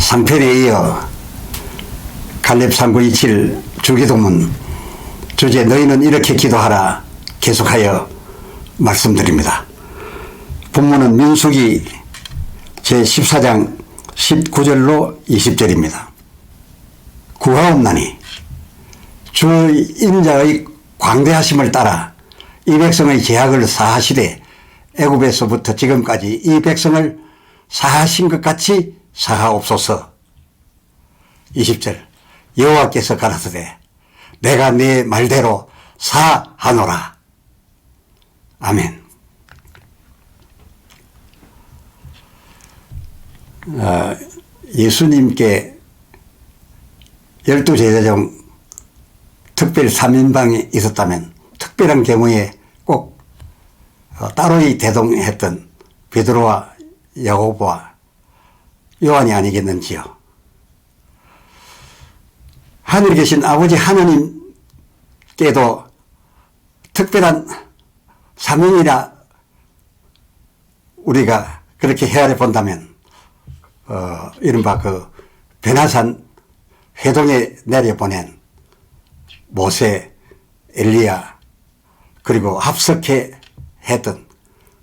상편에 이어 갈렙 3927 주기도문 주제 너희는 이렇게 기도하라 계속하여 말씀드립니다. 본문은 민수기 제14장 19절로 20절입니다. 구하옵나니 주 인자의 광대하심을 따라 이 백성의 죄악을 사하시되 애굽에서부터 지금까지 이 백성을 사하신 것 같이 사하옵소서. 20절 여호와께서 가라사대 내가 네 말대로 사하노라. 아멘. 예수님께 12제자 중 특별 3인방이 있었다면 특별한 경우에 꼭 따로이 대동했던 베드로와 야고보와 요한이 아니겠는지요. 하늘에 계신 아버지 하나님께도 특별한 사명이라 우리가 그렇게 헤아려 본다면 이른바 그 베나산 회동에 내려보낸 모세, 엘리야 그리고 합석해 했던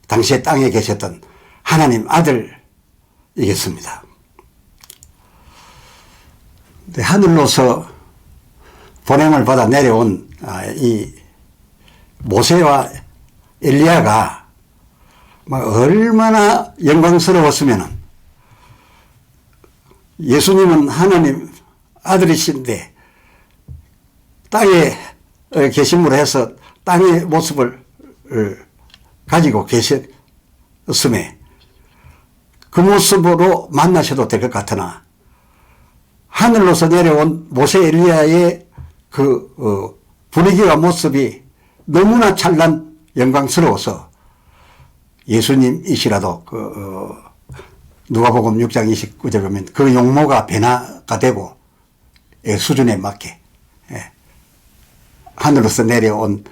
당시에 땅에 계셨던 하나님 아들이겠습니다. 하늘로서 보냄을 받아 내려온 이 모세와 엘리야가 얼마나 영광스러웠으면 예수님은 하나님 아들이신데 땅에 계심으로 해서 땅의 모습을 가지고 계셨음에 그 모습으로 만나셔도 될 것 같으나 하늘로서 내려온 모세 엘리야의 그 분위기와 모습이 너무나 찬란 영광스러워서 예수님이시라도 누가복음 6장 29절 보면 그 용모가 변화가 되고 수준에 맞게 하늘로서 내려온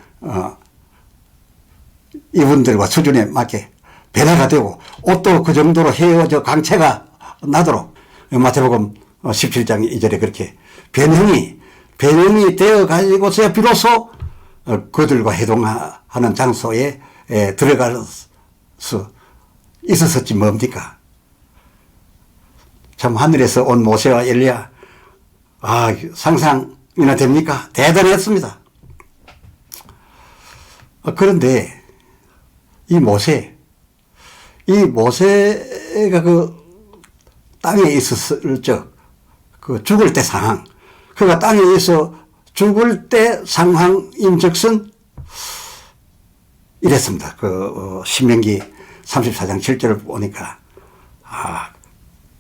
이분들과 수준에 맞게 변화가 되고 옷도 그 정도로 헤어져 광채가 나도록 마태복음 17장 2절에 그렇게 변형이 되어 가지고서야 비로소 그들과 해동하는 장소에 들어갈 수 있었었지 뭡니까? 참 하늘에서 온 모세와 엘리야 상상이나 됩니까? 대단했습니다. 그런데 이 모세가 그 땅에 있었을 적 그 죽을 때 상황 그가 땅에 있어 죽을 때 상황인 적은 이랬습니다. 신명기 34장 7절을 보니까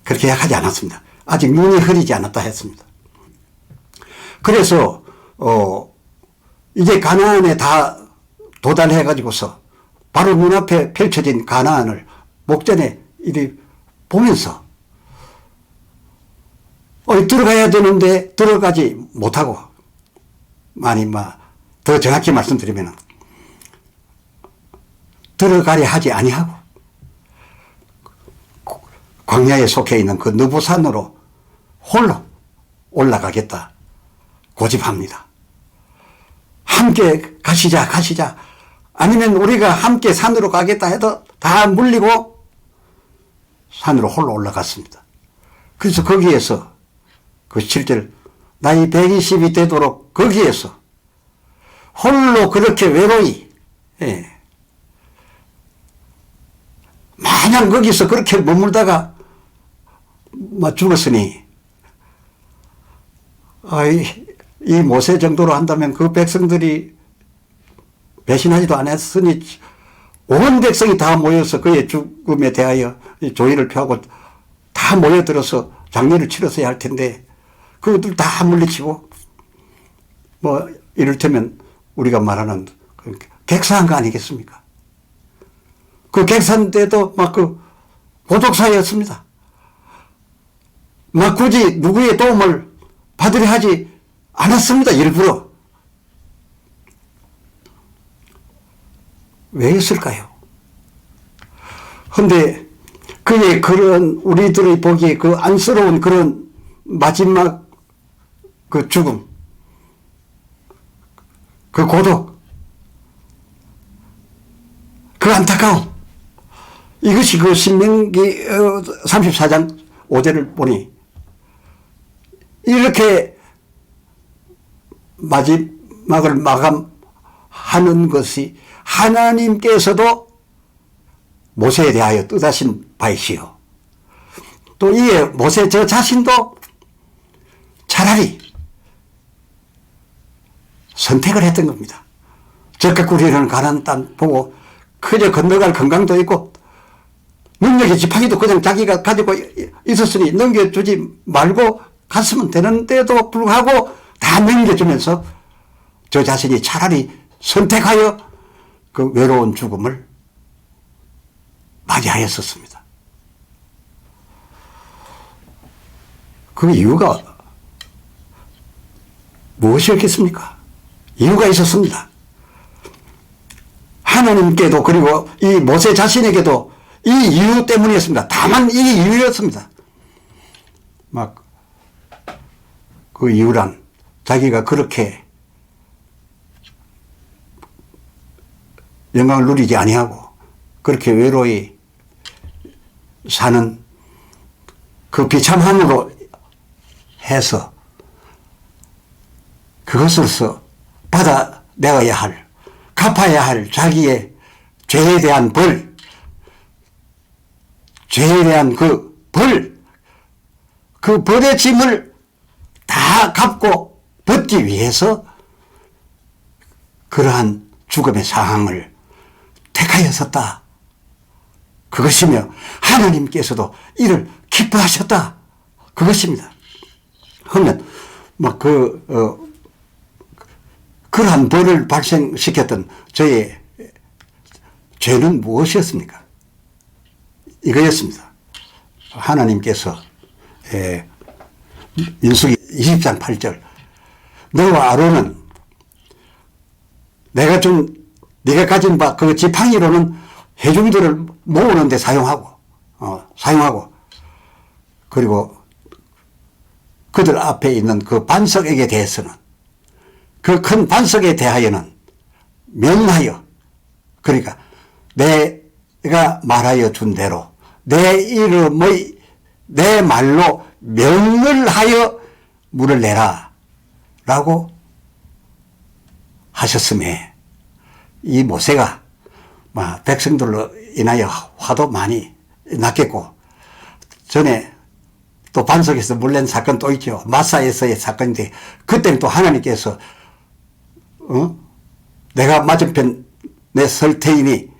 그렇게 약하지 않았습니다. 아직 눈이 흐리지 않았다 했습니다. 그래서 이제 가나안에 다 도달해 가지고서 바로 눈앞에 펼쳐진 가나안을 목전에 이리 보면서 들어가야 되는데 들어가지 못하고 더 정확히 말씀드리면 들어가려 하지 아니하고 광야에 속해 있는 그 느보산으로 홀로 올라가겠다 고집합니다. 함께 가시자 아니면 우리가 함께 산으로 가겠다 해도 다 물리고 산으로 홀로 올라갔습니다. 그래서 거기에서 그 7절 나이 120이 되도록 거기에서 홀로 그렇게 외로이 마냥 거기서 그렇게 머물다가 죽었으니 이 모세 정도로 한다면 그 백성들이 배신하지도 않았으니 온 백성이 다 모여서 그의 죽음에 대하여 조의를 표하고 다 모여들어서 장례를 치렀어야 할 텐데 그것들 다 물리치고 이를테면 우리가 말하는 객사한 거 아니겠습니까? 그 객사한 때도 그 고독사였습니다. 굳이 누구의 도움을 받으려 하지 않았습니다. 일부러. 왜였을까요? 근데 그의 그런 우리들의 보기에 그 안쓰러운 그런 마지막 그 죽음, 그 고독, 그 안타까움, 이것이 그 신명기 34장 5절을 보니 이렇게 마지막을 마감하는 것이 하나님께서도 모세에 대하여 뜻하신 바이시요. 또 이에 모세 저 자신도 차라리 선택을 했던 겁니다. 적과 꿀이라는 가나안 땅 보고 그저 건너갈 건강도 있고 능력의 지팡이도 그냥 자기가 가지고 있었으니 넘겨주지 말고 갔으면 되는데도 불구하고 다 넘겨주면서 저 자신이 차라리 선택하여 그 외로운 죽음을 맞이하였었습니다. 그 이유가 무엇이었겠습니까? 이유가 있었습니다. 하나님께도 그리고 이 모세 자신에게도 이 이유 때문이었습니다. 다만 이 이유였습니다. 막 그 이유란 자기가 그렇게 영광을 누리지 아니하고 그렇게 외로이 사는 그 비참함으로 해서 그것으로서 받아내어야 할, 갚아야 할 자기의 죄에 대한 벌, 죄에 대한 그 벌의 짐을 다 갚고 벗기 위해서 그러한 죽음의 상황을 택하였었다. 그것이며 하나님께서도 이를 기뻐하셨다. 그것입니다. 그러면 막 그러한 벌을 발생시켰던 저의 죄는 무엇이었습니까? 이거였습니다. 하나님께서 민수기 20장 8절 너와 아론은 네가 가진 바 그 지팡이로는 회중들을 모으는 데 사용하고 그리고 그들 앞에 있는 그 반석에게 대해서는 그 큰 반석에 대하여는 명하여 그러니까 내가 말하여 준 대로 내 말로 명을 하여 물을 내라 라고 하셨음에 이 모세가 백성들로 인하여 화도 많이 났겠고 전에 또 반석에서 물 낸 사건 또 있죠. 마사에서의 사건인데 그때는 또 하나님께서 내가 맞은편 내 설태이니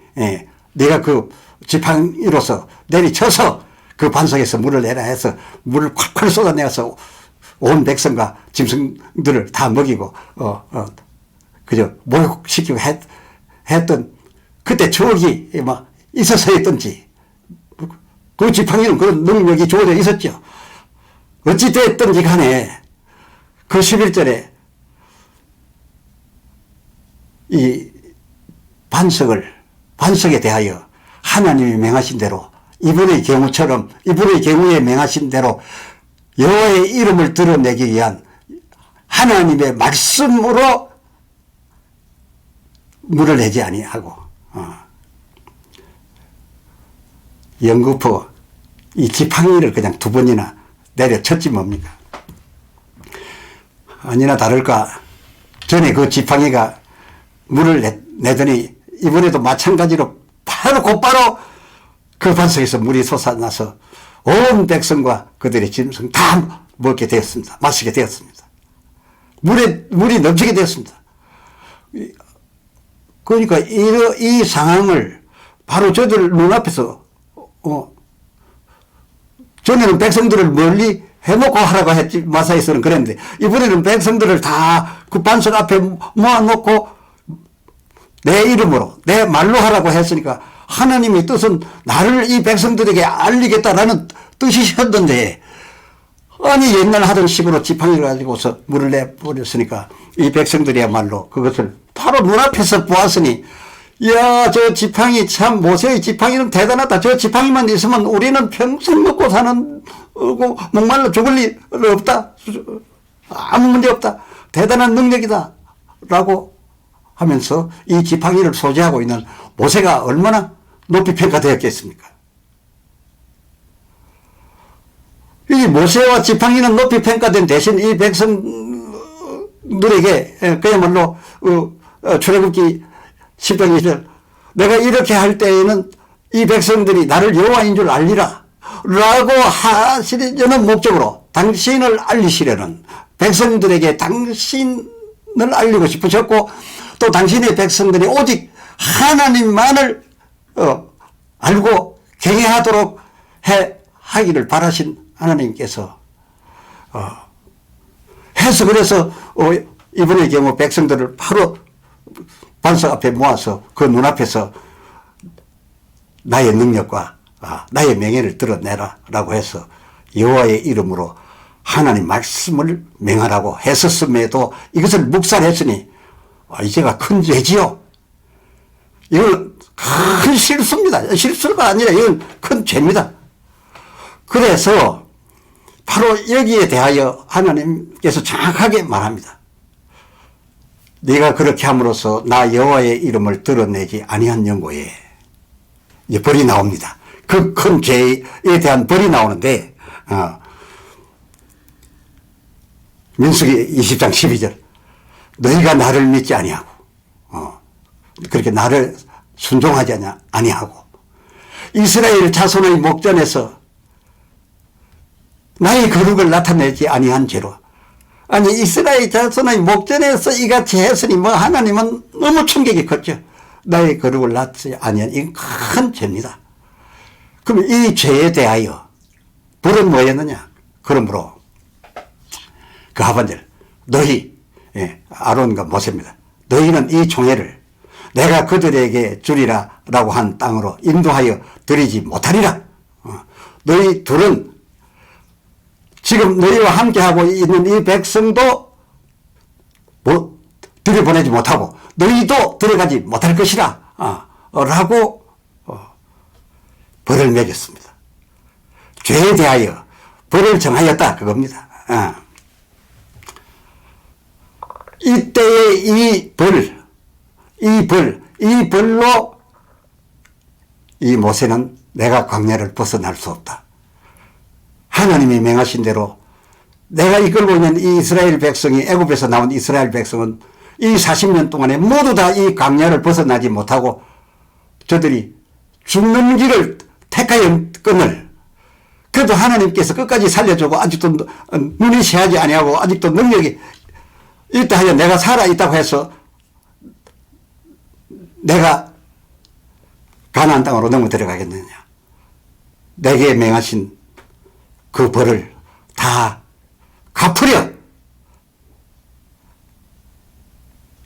네가 그 지팡이로서 내리쳐서 그 반석에서 물을 내라 해서 물을 콸콸 쏟아내어서 온 백성과 짐승들을 다 먹이고 그저 목욕시키고 했던 그때 추억이 막 있어서였던지 그 지팡이는 그런 능력이 주어져 있었죠. 어찌 됐든지 간에 그 11절에 이 반석에 대하여 하나님이 명하신 대로 이분의 경우에 명하신 대로 여호와의 이름을 드러내기 위한 하나님의 말씀으로 물을 내지 아니하고 연거푸 이 지팡이를 그냥 2번이나 내려쳤지 뭡니까? 아니나 다를까 전에 그 지팡이가 물을 내더니 이번에도 마찬가지로 곧바로 그 반석에서 물이 솟아나서 온 백성과 그들의 짐승 다 먹게 되었습니다. 마시게 되었습니다. 물이 넘치게 되었습니다. 그러니까 이 상황을 바로 저들 눈앞에서 전에는 백성들을 멀리 해놓고 하라고 했지 마사에서는 그랬는데 이번에는 백성들을 다 그 반석 앞에 모아놓고 내 이름으로 내 말로 하라고 했으니까 하나님의 뜻은 나를 이 백성들에게 알리겠다라는 뜻이셨던데 아니 옛날 하던 식으로 지팡이를 가지고서 물을 내버렸으니까 이 백성들이야말로 그것을 바로 눈앞에서 보았으니 야, 저 지팡이 참, 모세의 지팡이는 대단하다. 저 지팡이만 있으면 우리는 평생 먹고 사는, 목말라 죽을 일 없다. 아무 문제 없다. 대단한 능력이다. 라고 하면서 이 지팡이를 소지하고 있는 모세가 얼마나 높이 평가되었겠습니까? 이 모세와 지팡이는 높이 평가된 대신 이 백성들에게 그야말로 출애굽기 10장 20절 내가 이렇게 할 때에는 이 백성들이 나를 여호와인 줄 알리라 라고 하시려는 목적으로 당신을 알리시려는 백성들에게 당신을 알리고 싶으셨고 또 당신의 백성들이 오직 하나님만을 알고 경외하도록 하기를 바라신 하나님께서 해서 그래서 이번의 경우 백성들을 바로 반석 앞에 모아서 그 눈앞에서 나의 능력과 나의 명예를 드러내라 라고 해서 여호와의 이름으로 하나님 말씀을 명하라고 했었음에도 이것을 묵살했으니 이제가 큰 죄지요. 이건 큰 실수입니다. 실수가 아니라 이건 큰 죄입니다. 그래서 바로 여기에 대하여 하나님께서 정확하게 말합니다. 네가 그렇게 함으로써 나 여호와의 이름을 드러내지 아니한 연고에 이제 벌이 나옵니다. 그 큰 죄에 대한 벌이 나오는데 민수기 20장 12절 너희가 나를 믿지 아니하고 그렇게 나를 순종하지 아니하고 이스라엘 자손의 목전에서 나의 거룩을 나타내지 아니한 죄로 아니 이스라엘 자손의 목전에서 이같이 했으니 뭐 하나님은 너무 충격이 컸죠. 나의 거룩을 낳지 아니한 이건 큰 죄입니다. 그럼 이 죄에 대하여 벌은 뭐였느냐? 그러므로 그 하반절 너희 아론과 모세입니다. 너희는 이 총회를 내가 그들에게 주리라 라고 한 땅으로 인도하여 드리지 못하리라. 너희 둘은 지금 너희와 함께하고 있는 이 백성도 들여보내지 못하고 너희도 들어가지 못할 것이라 라고 벌을 매겼습니다. 죄에 대하여 벌을 정하였다 그겁니다. 이때의 이 벌로 이 모세는 내가 광야를 벗어날 수 없다. 하나님이 명하신 대로 내가 이끌고 있는 이 이스라엘 백성이 애굽에서 나온 이스라엘 백성은 이 40년 동안에 모두 다 이 광야를 벗어나지 못하고 저들이 죽는 길을 택하였건을 그래도 하나님께서 끝까지 살려주고 아직도 눈이 시하지 아니하고 아직도 능력이 있다 하여 내가 살아있다고 해서 내가 가나안 땅으로 넘어 들어가겠느냐. 내게 명하신 그 벌을 다 갚으려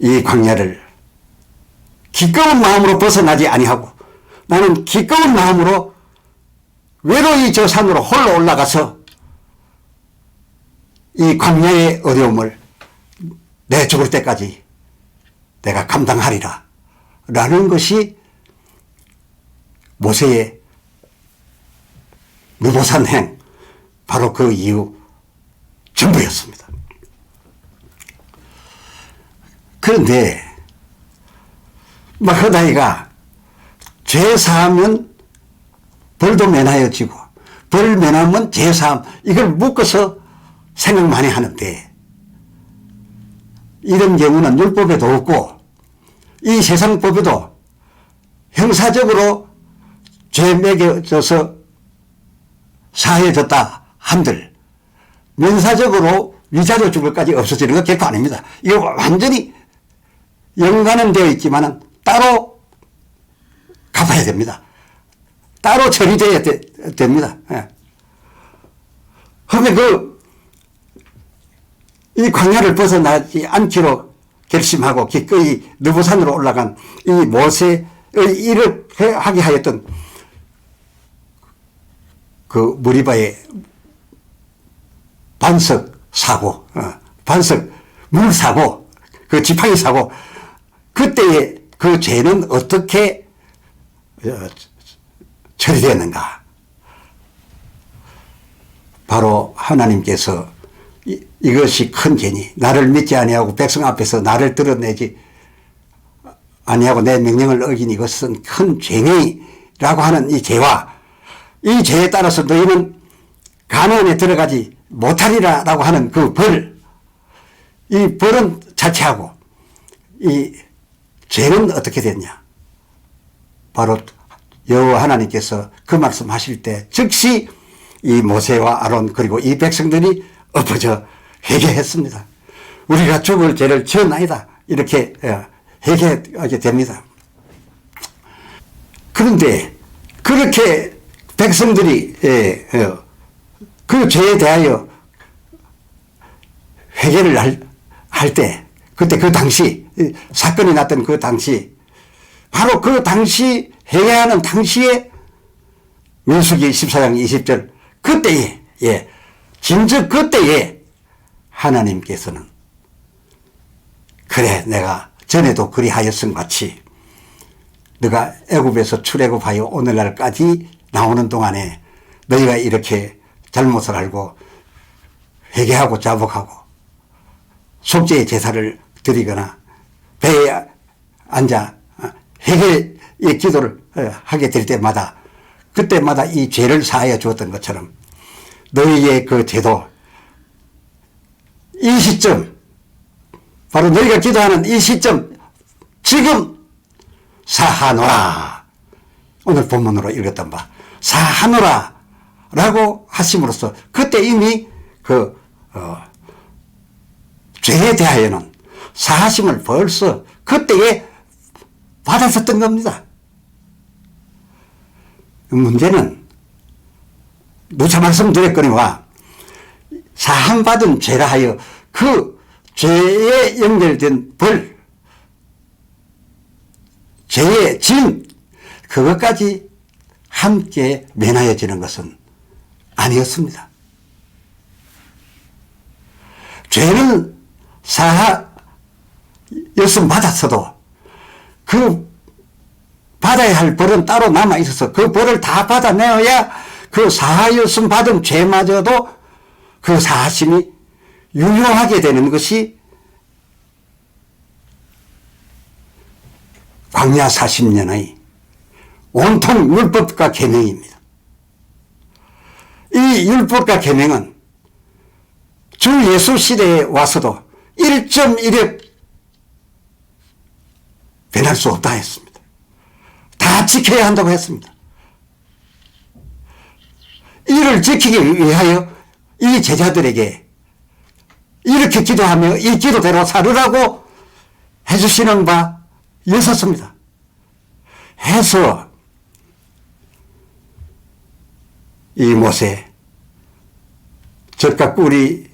이 광야를 기꺼운 마음으로 벗어나지 아니하고 나는 기꺼운 마음으로 외로이 저 산으로 홀로 올라가서 이 광야의 어려움을 내 죽을 때까지 내가 감당하리라 라는 것이 모세의 무보산행 바로 그 이유 전부였습니다. 그런데 그 나이가 죄 사하면 벌도 면하여지고 벌 면하면 죄 사함 이걸 묶어서 생각 많이 하는데 이런 경우는 율법에도 없고 이 세상법에도 형사적으로 죄 매겨져서 사해졌다 한들 면사적으로 위자료 줄 것까지 없어지는 건 결코 아닙니다. 이거 완전히 연관은 되어 있지만 따로 갚아야 됩니다. 따로 처리되어야 됩니다. 그러면 이 광야를 벗어나지 않기로 결심하고 기꺼이 느보산으로 올라간 이 모세의 일을 하게 하였던 그 무리바의 반석 사고, 반석 물 사고, 그 지팡이 사고, 그때에 그 죄는 어떻게 처리되었는가? 바로 하나님께서 이것이 큰 죄니 나를 믿지 아니하고 백성 앞에서 나를 드러내지 아니하고 내 명령을 어긴 이것은 큰 죄니라고 하는 이 죄와 이 죄에 따라서 너희는 가나안에 들어가지 못하리라 라고 하는 그 벌, 이 벌은 자체하고 이 죄는 어떻게 됐냐? 바로 여호와 하나님께서 그 말씀하실 때 즉시 이 모세와 아론 그리고 이 백성들이 엎어져 회개했습니다. 우리가 죽을 죄를 지었나이다 이렇게 회개하게 됩니다. 그런데 그렇게 백성들이 그 죄에 대하여 회개를 할 때 그때 그 당시 사건이 났던 그 당시 바로 그 당시 회개하는 당시에 민수기 14장 20절 그때에 진즉 그때에 하나님께서는 그래 내가 전에도 그리하였음 같이 너가 애굽에서 출애굽하여 오늘날까지 나오는 동안에 너희가 이렇게 잘못을 알고 회개하고 자복하고 속죄의 제사를 드리거나 배에 앉아 회개의 기도를 하게 될 때마다 그때마다 이 죄를 사하여 주었던 것처럼 너희의 그 죄도 이 시점 바로 너희가 기도하는 이 시점 지금 사하노라 오늘 본문으로 읽었던 바 사하노라 라고 하심으로써 그때 이미 그 죄에 대하여는 사하심을 벌써 그때에 받았었던 겁니다. 문제는 누차 말씀드렸거니와 사함받은 죄라 하여 그 죄에 연결된 벌, 죄의 짐 그것까지 함께 면하여지는 것은 아니었습니다. 죄는 사하였음 받았어도 그 받아야 할 벌은 따로 남아 있어서 그 벌을 다 받아내어야 그 사하였음 받은 죄마저도 그 사하심이 유효하게 되는 것이 광야 40년의 온통 율법과 계명입니다. 이 율법과 계명은 주 예수 시대에 와서도 1.1획 변할 수 없다 했습니다. 다 지켜야 한다고 했습니다. 이를 지키기 위하여 이 제자들에게 이렇게 기도하며 이 기도대로 살으라고 해주시는 바 있었습니다. 해서 이 모세 젖과 꿀이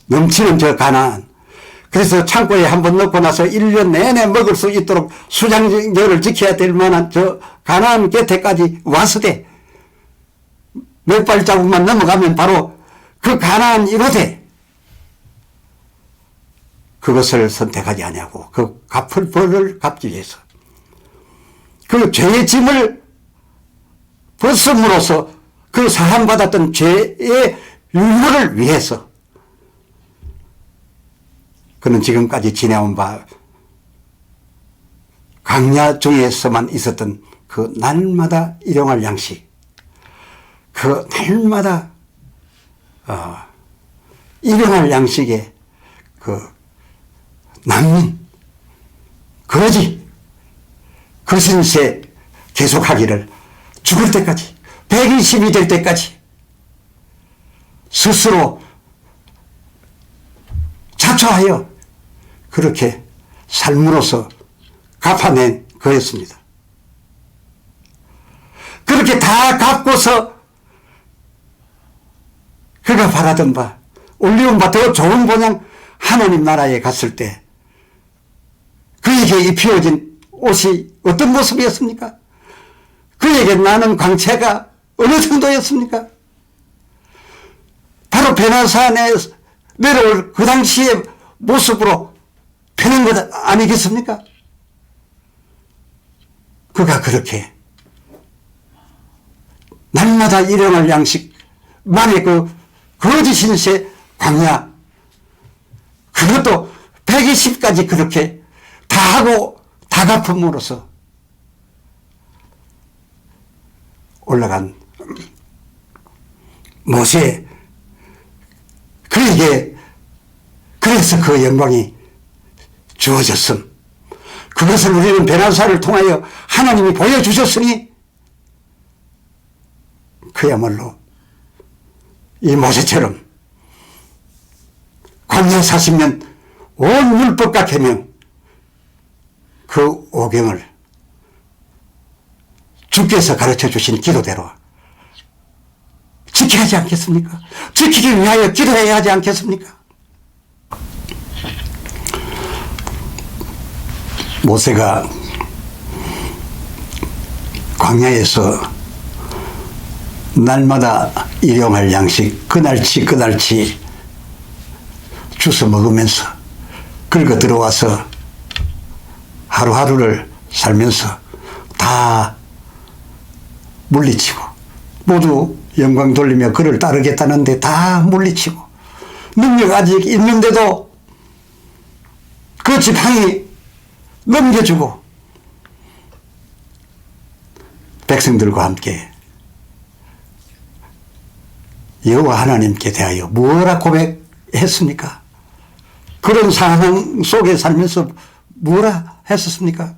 넘치는 저 가나안 그래서 창고에 한번 넣고 나서 1년 내내 먹을 수 있도록 수장절을 지켜야 될 만한 저 가나안 곁에까지 왔으되 몇 발자국만 넘어가면 바로 그 가나안 이곳에 그것을 선택하지 아니하고 그 갚을 벌을 갚기 위해서 그 죄의 짐을 벗음으로써 그 사함받았던 죄의 유효를 위해서 그는 지금까지 지내온 바 광야 중에서만 있었던 그 날마다 일용할 양식 그 날마다 일용할 양식의 그 난민 거지 그 신세 계속하기를 죽을 때까지 120이 될 때까지 스스로 자초하여 그렇게 삶으로서 갚아낸 거였습니다. 그렇게 다 갚고서 그가 바라던 바 올리온 바 더 좋은 본향 하나님 나라에 갔을 때 그에게 입히어진 옷이 어떤 모습이었습니까? 그에게 나는 광채가 어느 정도였습니까? 바로 베나산에 내려올 그 당시의 모습으로 하는 것 아니겠습니까? 그가 그렇게 날마다 일용할 양식 만에 그 거짓 신세 광야, 그것도 120까지 그렇게 다 하고 다 갚음으로써 올라간 모세, 그에게 그래서 그 영광이 주어졌음. 그것을 우리는 베나사를 통하여 하나님이 보여주셨으니 그야말로 이 모세처럼 광야 40년 온 율법과 계명 그 오경을 주께서 가르쳐 주신 기도대로 지켜야 하지 않겠습니까? 지키기 위하여 기도해야 하지 않겠습니까? 모세가 광야에서 날마다 일용할 양식 그날치 주워 먹으면서 긁어 들어와서 하루하루를 살면서 다 물리치고 모두 영광 돌리며 그를 따르겠다는데 다 물리치고 능력 아직 있는데도 그 지팡이 넘겨주고 백성들과 함께 여호와 하나님께 대하여 뭐라 고백했습니까? 그런 상황 속에 살면서 뭐라 했었습니까?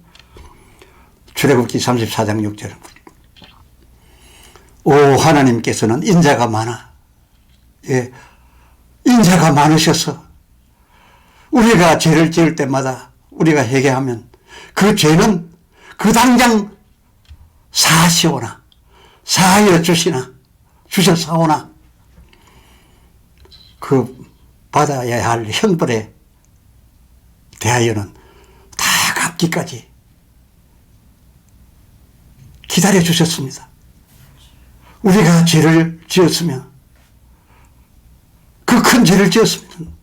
출애굽기 34장 6절. 오 하나님께서는 인자가 많아. 예, 인자가 많으셔서 우리가 죄를 지을 때마다 우리가 회개하면 그 죄는 그 당장 사하시오나 사하여 주셨사오나 그 받아야 할 형벌에 대하여는 다 갚기까지 기다려 주셨습니다. 우리가 죄를 지었으면 그 큰 죄를 지었으면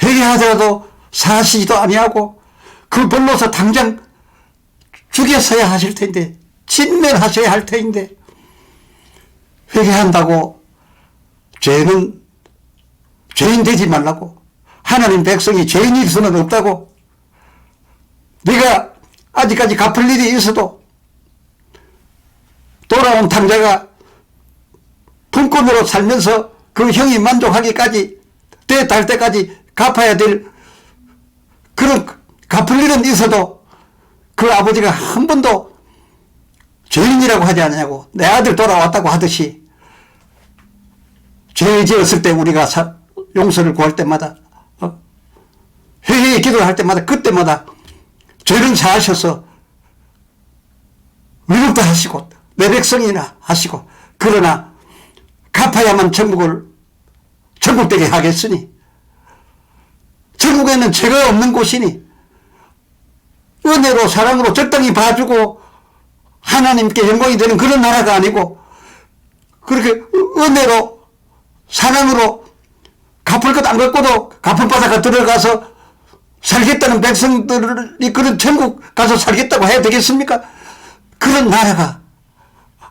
회개하더라도 사시지도 아니하고 그 벌로서 당장 죽였어야 하실 텐데 진멸하셔야 할 텐데 회개한다고 죄는 죄인 되지 말라고 하나님 백성이 죄인일 수는 없다고 네가 아직까지 갚을 일이 있어도 돌아온 탕자가 품꾼으로 살면서 그 형이 만족하기까지 될 때까지 갚아야 될 그런 갚을 일은 있어도 그 아버지가 한 번도 죄인이라고 하지 않냐고 내 아들 돌아왔다고 하듯이 죄 지었을 때 우리가 용서를 구할 때마다 회개의 기도를 할 때마다 그때마다 죄를 사하셔서 위로도 하시고 내 백성이나 하시고 그러나 갚아야만 천국 되게 하겠으니 천국에는 죄가 없는 곳이니 은혜로 사랑으로 적당히 봐주고 하나님께 영광이 되는 그런 나라가 아니고 그렇게 은혜로 사랑으로 갚을 것 안 갚고도 갚을 바다가 들어가서 살겠다는 백성들이 그런 천국 가서 살겠다고 해야 되겠습니까? 그런 나라가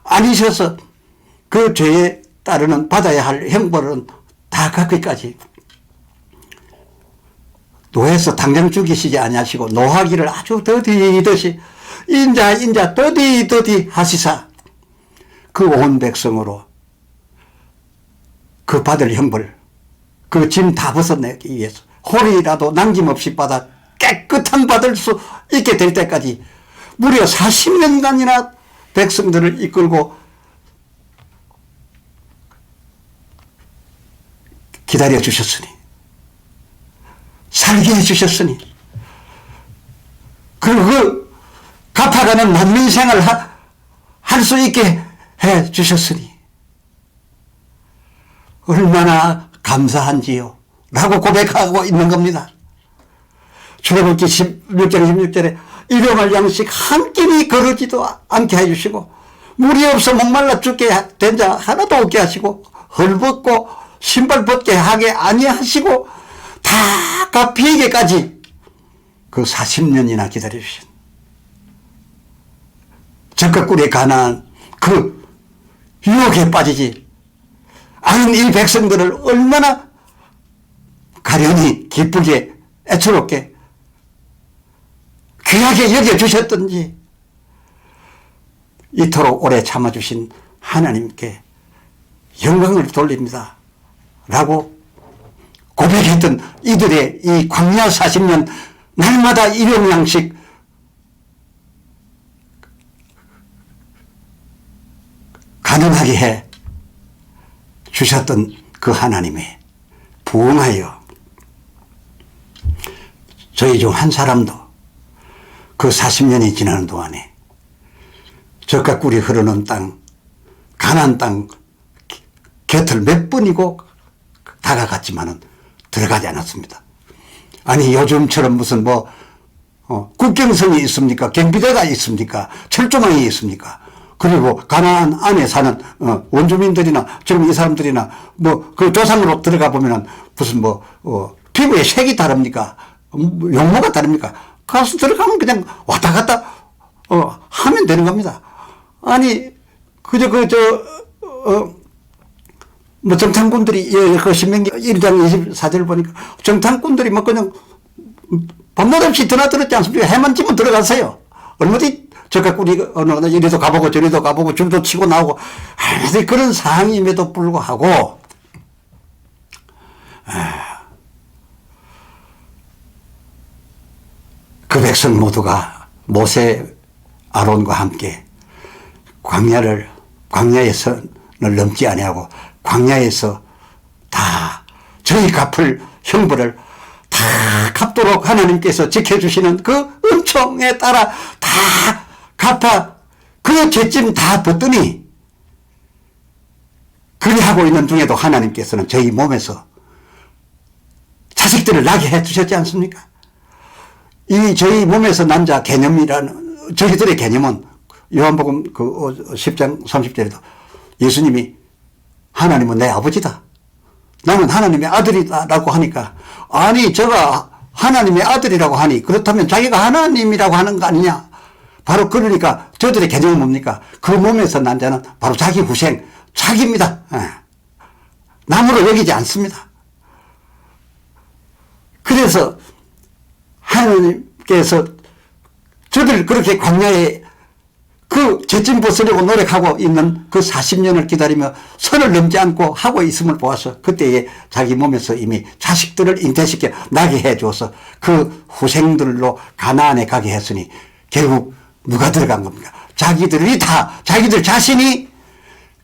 아니셔서 그 죄에 따르는 받아야 할 형벌은 다 갚기까지 노해서 당장 죽이시지 아니하시고 노하기를 아주 더디듯이 인자 더디 하시사 그 온 백성으로 그 받을 형벌 그 짐 다 벗어내기 위해서 홀이라도 남김없이 받아 깨끗한 받을 수 있게 될 때까지 무려 40년간이나 백성들을 이끌고 기다려 주셨으니 살게 해주셨으니 그리고 그 갚아가는 만민 생활을 할 수 있게 해주셨으니 얼마나 감사한지요 라고 고백하고 있는 겁니다. 출애굽기 16장 16절에 일용할 양식 한 끼니 거르지도 않게 해주시고 물이 없어 목말라 죽게 된 자 하나도 없게 하시고 헐벗고 신발 벗게 하게 아니하시고 다 다 갚히기까지 그 40년이나 기다려주신 젖과 꿀에 가난한 그 유혹에 빠지지 않은 이 백성들을 얼마나 가련히 기쁘게 애처롭게 귀하게 여겨주셨던지 이토록 오래 참아주신 하나님께 영광을 돌립니다 라고 고백했던 이들의 이 광야 40년 날마다 일용양식 가능하게 해 주셨던 그 하나님에 부응하여 저희 중 한 사람도 그 40년이 지나는 동안에 젖과 꿀이 흐르는 땅, 가나안 땅 곁을 몇 번이고 다가갔지만은 들어가지 않았습니다. 아니 요즘처럼 무슨 국경선이 있습니까? 경비대가 있습니까? 철조망이 있습니까? 그리고 가나안 안에 사는 원주민들이나 지금 이 사람들이나 그 조상으로 들어가 보면은 무슨 피부의 색이 다릅니까? 용모가 다릅니까? 가서 들어가면 그냥 왔다 갔다 하면 되는 겁니다. 아니 그저 정탐꾼들이 그 신명기 1장 24절 보니까 정탐꾼들이 그냥 밤낮 없이 드나들었지 않습니까? 해만 지면 들어갔어요. 얼마든지 저가 꿀이 이리도 가보고 저리도 가보고 줄도 치고 나오고 그런 상황임에도 불구하고 그 백성 모두가 모세 아론과 함께 광야에서는 넘지 아니하고 광야에서 다 저희 갚을 형벌을 다 갚도록 하나님께서 지켜주시는 그 은총에 따라 다 갚아 그 죄짐 다 벗더니 그리하고 있는 중에도 하나님께서는 저희 몸에서 자식들을 나게 해 주셨지 않습니까? 이 저희 몸에서 난 자 개념이라는 저희들의 개념은 요한복음 그 10장 30절에도 예수님이 하나님은 내 아버지다. 나는 하나님의 아들이다 라고 하니까 아니 저가 하나님의 아들이라고 하니 그렇다면 자기가 하나님이라고 하는 거 아니냐. 바로 그러니까 저들의 개념은 뭡니까? 그 몸에서 난 자는 바로 자기 후생 자기입니다. 남으로 여기지 않습니다. 그래서 하나님께서 저들 그렇게 광야에 그 죄짐 벗으려고 노력하고 있는 그 40년을 기다리며 선을 넘지 않고 하고 있음을 보아서 그때에 자기 몸에서 이미 자식들을 잉태시켜 나게 해줘서 그 후생들로 가나안에 가게 했으니 결국 누가 들어간 겁니까? 자기들이 다 자기들 자신이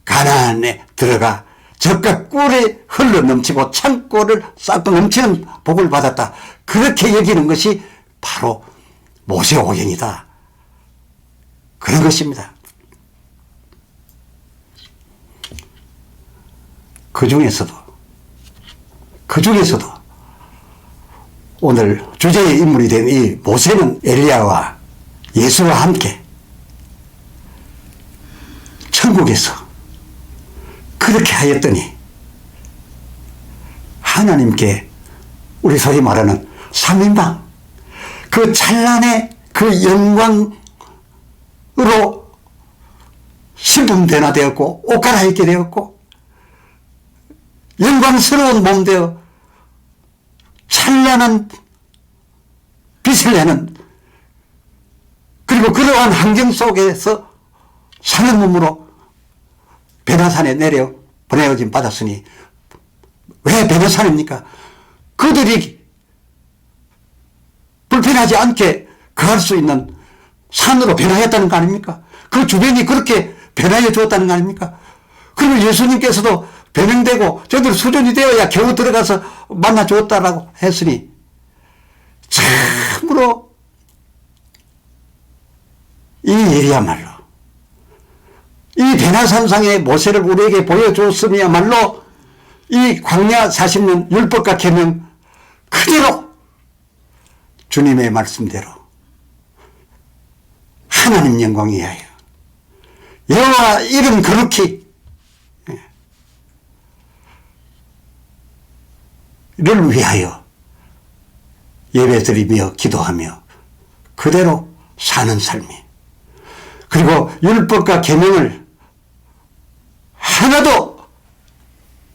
가나안에 들어가 젖과 꿀에 흘러 넘치고 창고를 쌓고 넘치는 복을 받았다. 그렇게 여기는 것이 바로 모세오경이다. 그런 것입니다. 그 중에서도 오늘 주제의 인물이 된 이 모세는 엘리야와 예수와 함께 천국에서 그렇게 하였더니 하나님께 우리 소위 말하는 삼인방 그 찬란의 그 영광으로 신분 변화되었고 옷 갈아입게 되었고 영광스러운 몸 되어 찬란한 빛을 내는 그리고 그러한 환경 속에서 사는 몸으로 베나산에 내려 보내어짐 받았으니 왜 베나산입니까? 그들이 불편하지 않게 거할 수 있는 산으로 변화했다는 거 아닙니까? 그 주변이 그렇게 변화해 주었다는 거 아닙니까? 그리고 예수님께서도 변형되고 저들 수준이 되어야 겨우 들어가서 만나 주었다라고 했으니 참으로 이 일이야말로 이 베나산상의 모세를 우리에게 보여줬음이야말로 이 광야 40년 율법과 계명 그대로 주님의 말씀대로 하나님 영광 위하여 여호와 이름 거룩히 를 위하여 예배드리며 기도하며 그대로 사는 삶이, 그리고 율법과 계명을 하나도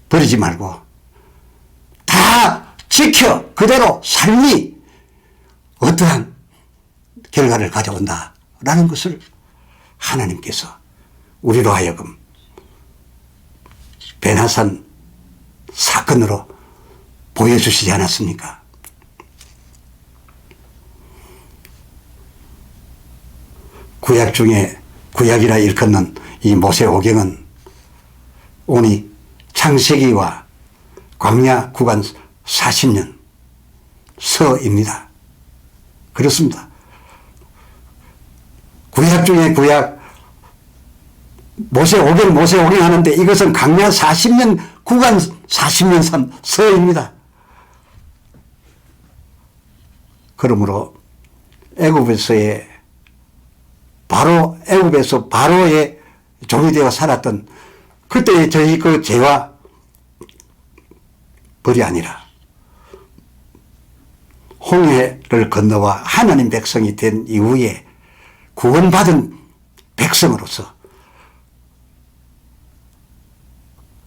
버리지 말고 다 지켜 그대로 삶이 어떠한 결과를 가져온다라는 것을 하나님께서 우리로 하여금 베나산 사건으로 보여주시지 않았습니까? 구약 중에 구약이라 일컫는 이 모세오경은 오니 창세기와 광야 구간 40년 서입니다. 그렇습니다. 구약 중에 구약, 모세오경 하는데 이것은 광야 40년 구간 40년 서입니다. 그러므로 애굽에서 바로의 종이 되어 살았던 그때의 저희 그 죄와 벌이 아니라 홍해를 건너와 하나님 백성이 된 이후에 구원받은 백성으로서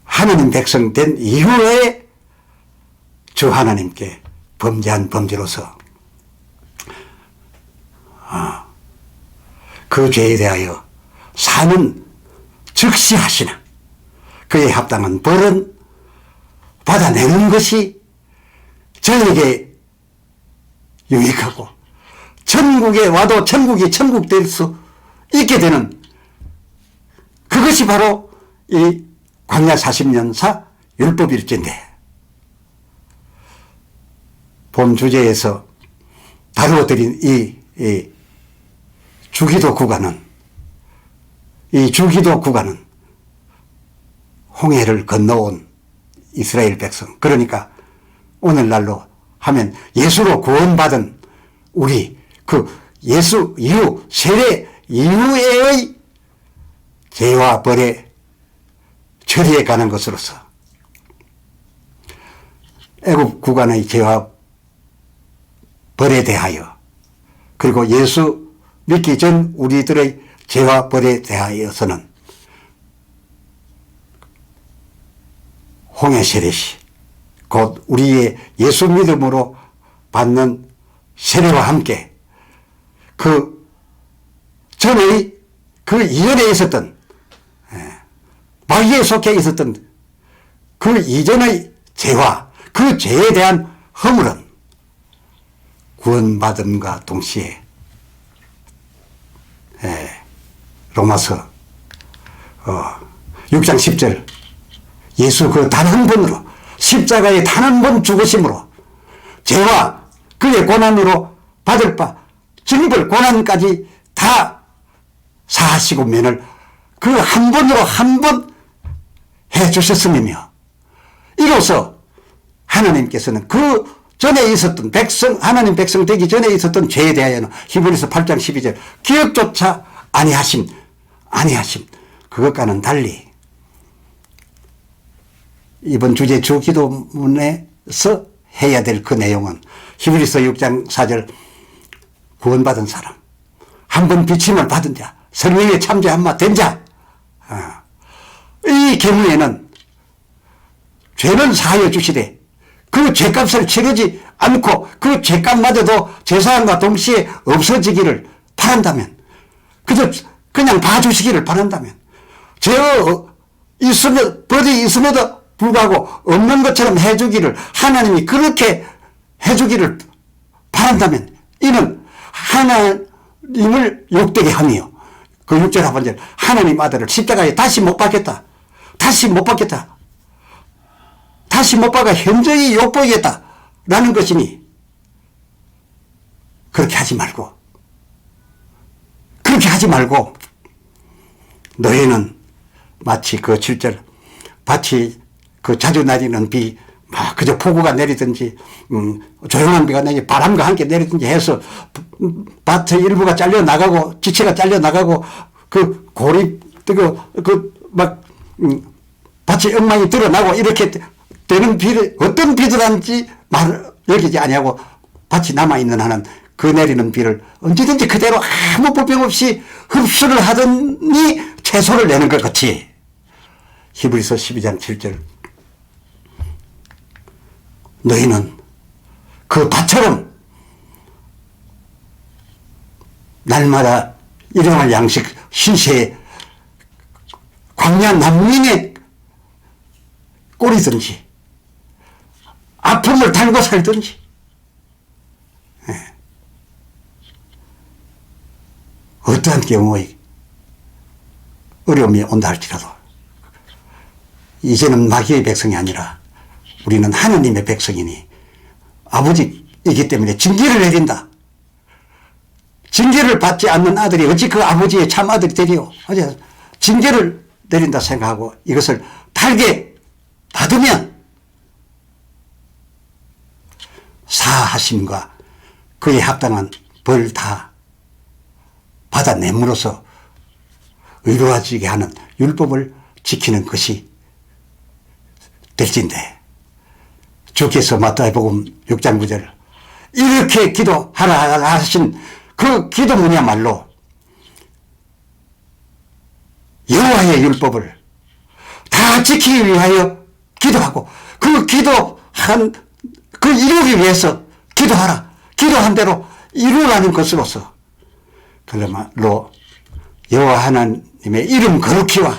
하나님 백성 된 이후에 주 하나님께 범죄한 범죄로서 그 죄에 대하여 사는 즉시 하시나 그에 합당한 벌은 받아내는 것이 저에게 유익하고 천국에 와도 천국이 천국 될 수 있게 되는 그것이 바로 이 광야 40년사 율법일진데, 본 주제에서 다루어드린 이 주기도 구간은 홍해를 건너온 이스라엘 백성, 그러니까 오늘날로 하면 예수로 구원받은 우리 그 예수 이후 세례 이후의 죄와 벌의 처리에 가는 것으로서 애굽 구간의 죄와 벌에 대하여, 그리고 예수 믿기 전 우리들의 죄와 벌에 대하여서는 홍해 세례시 곧 우리의 예수 믿음으로 받는 세례와 함께 그 전의 그 이전에 있었던 마귀에 속해 있었던 그 이전의 죄와 그 죄에 대한 허물은 구원받음과 동시에 로마서 6장 10절 예수 그 단 한 번으로 십자가에 단 한 번 죽으심으로 죄와 그의 고난으로 받을 바 징벌 고난까지 다 사하시고 면을 그 한 번으로 한 번 해주셨음이며, 이로써 하나님께서는 그 전에 있었던 하나님 백성 되기 전에 있었던 죄에 대하여는 히브리서 8장 12절 기억조차 아니하심 그것과는 달리 이번 주제 주기도문에서 해야 될 그 내용은 히브리서 6장 4절 구원받은 사람, 한 번 비침을 받은 자, 성령의 참제 한마 된 자, 이 계명에는 죄는 사하여 주시되 그 죄값을 치르지 않고 그 죄값마저도 제사함과 동시에 없어지기를 바란다면, 그냥 봐주시기를 바란다면, 벌이 있음에도 불구하고 없는 것처럼 해주기를, 하나님이 그렇게 해주기를 바란다면 이는 하나님을 욕되게 하며, 그 6절 하반절 하나님 아들을 십자가에 다시 못 박겠다, 다시 못 박아 현저히 욕보이겠다 라는 것이니, 그렇게 하지 말고 너희는 마치 그 7절 밭이 그 자주 내리는 비, 그저 폭우가 내리든지 조용한 비가 내리든지 바람과 함께 내리든지 해서 밭의 일부가 잘려나가고 지체가 잘려나가고 그 골이 뜨고 밭의 엉망이 드러나고 이렇게 되는 비를 어떤 비들한지 여기지 아니하고 밭이 남아있는 한은 그 내리는 비를 언제든지 그대로 아무 불평 없이 흡수를 하더니 채소를 내는 것 같이. 히브리서 12장 7절. 너희는 그 밭처럼 날마다 일용할 양식 신세에 광야 난민의 꼴이든지 아픔을 달고 살든지 어떠한 경우의 어려움이 온다 할지라도 이제는 마귀의 백성이 아니라 우리는 하나님의 백성이니 아버지이기 때문에 징계를 내린다. 징계를 받지 않는 아들이 어찌 그 아버지의 참 아들이 되리요. 징계를 내린다 생각하고 이것을 달게 받으면 사하심과 그에 합당한 벌 다 받아냄으로써 의로워지게 하는 율법을 지키는 것이 될진데, 주께서 마태복음 6장 9절 이렇게 기도하라 하신 그 기도문이야말로 여호와의 율법을 다 지키기 위하여 기도하고 그 기도한 그 이루기 위해서 기도하라. 기도한 대로 이루라는 것으로서 그야말로 여호와 하나님의 이름 거룩히와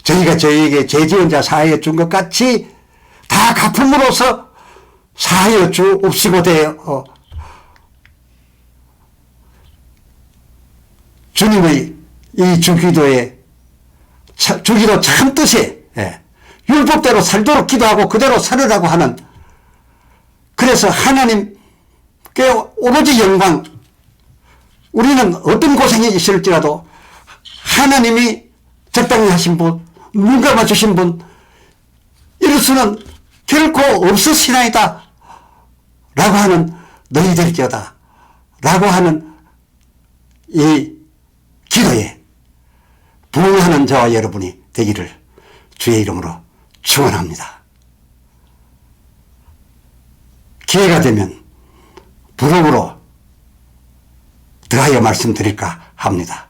저희가 저희에게 죄 지은 자 사하여 준 것 같이 다 갚음으로써 사하여 주옵시고 되어 주님의 이 주기도의 주기도 참 뜻에 율법대로 살도록 기도하고 그대로 살으라고 하는, 그래서 하나님께 오로지 영광, 우리는 어떤 고생이 있을지라도 하나님이 적당히 하신 분, 눈 감아주신 분, 이럴 수는 결코 없으시나이다 라고 하는 너희들께다 라고 하는 이 기도에 부응하는 저와 여러분이 되기를 주의 이름으로 축원합니다. 기회가 되면 부록으로 더하여 말씀드릴까 합니다.